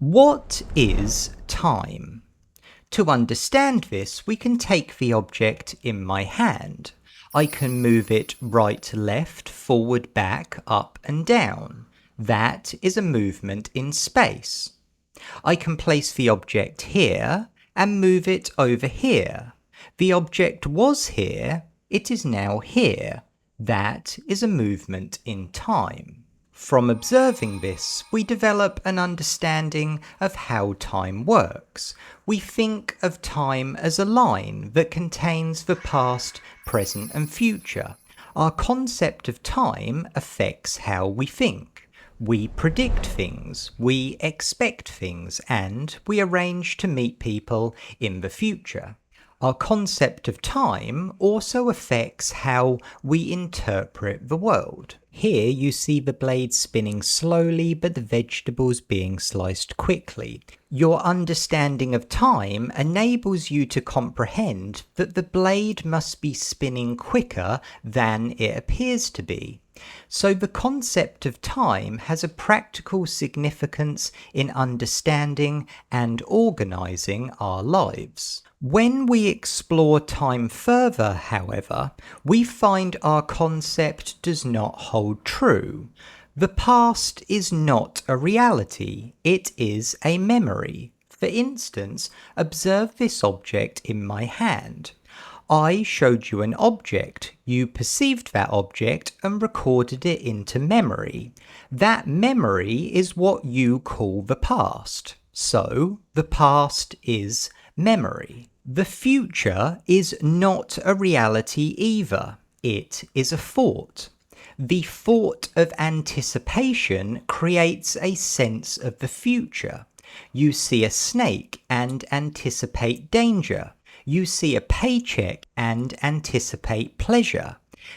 What is time? To understand this, we can take the object in my hand. I can move it right, left, forward, back, up and down. That is a movement in space. I can place the object here and move it over here. The object was here, it is now here. That is a movement in time. From observing this, we develop an understanding of how time works. We think of time as a line that contains the past, present and future. Our concept of time affects how we think. We predict things, we expect things, and we arrange to meet people in the future. Our concept of time also affects how we interpret the world. Here you see the blade spinning slowly, but the vegetables being sliced quickly. Your understanding of time enables you to comprehend that the blade must be spinning quicker than it appears to be. So the concept of time has a practical significance in understanding and organizing our lives. When we explore time further, however, we find our concept does not hold true. The past is not a reality, it is a memory. For instance, observe this object in my hand. I showed you an object, you perceived that object and recorded it into memory. That memory is what you call the past. So, the past is memory. The future is not a reality either. It is a thought. The thought of anticipation creates a sense of the future. You see a snake and anticipate danger. You see a paycheck and anticipate pleasure.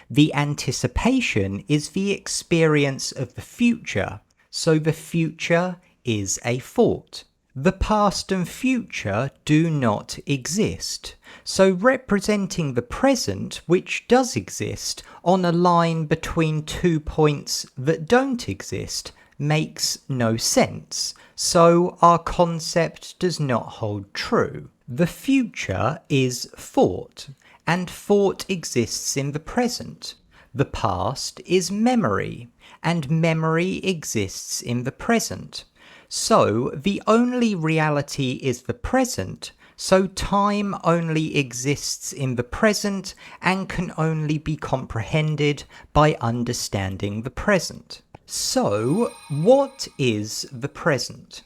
The anticipation is the experience of the future, so the future is a thought. The past and future do not exist, so representing the present, which does exist, on a line between 2 points that don't exist, makes no sense, so our concept does not hold true. The future is thought, and thought exists in the present. The past is memory, and memory exists in the present. So the only reality is the present, so time only exists in the present and can only be comprehended by understanding the present. So, what is the present?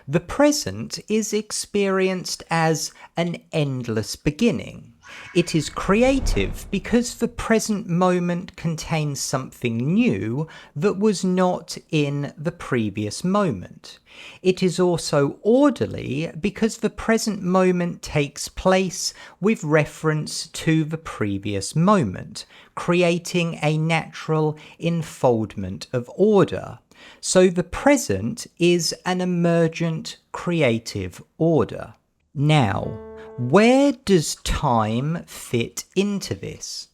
The present is experienced as an endless beginning. It is creative because the present moment contains something new that was not in the previous moment. It is also orderly because the present moment takes place with reference to the previous moment, creating a natural enfoldment of order. So the present is an emergent creative order. Now, where does time fit into this?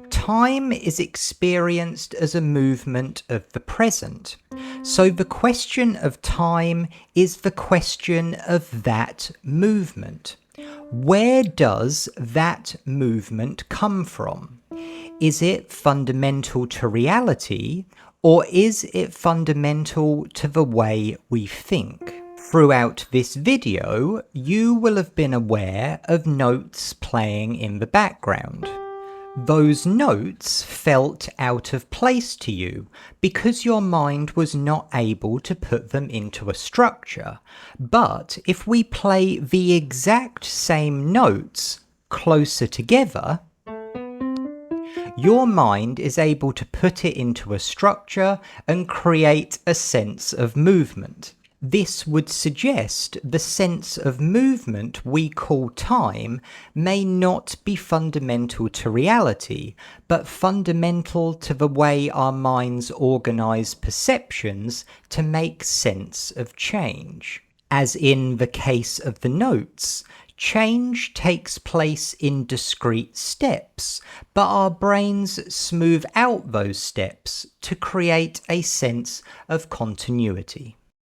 Time is experienced as a movement of the present. So the question of time is the question of that movement. Where does that movement come from? Is it fundamental to reality, or is it fundamental to the way we think? Throughout this video, you will have been aware of notes playing in the background. Those notes felt out of place to you because your mind was not able to put them into a structure. But if we play the exact same notes closer together, your mind is able to put it into a structure and create a sense of movement. This would suggest the sense of movement we call time may not be fundamental to reality, but fundamental to the way our minds organize perceptions to make sense of change. As in the case of the notes, change takes place in discrete steps, but our brains smooth out those steps to create a sense of continuity.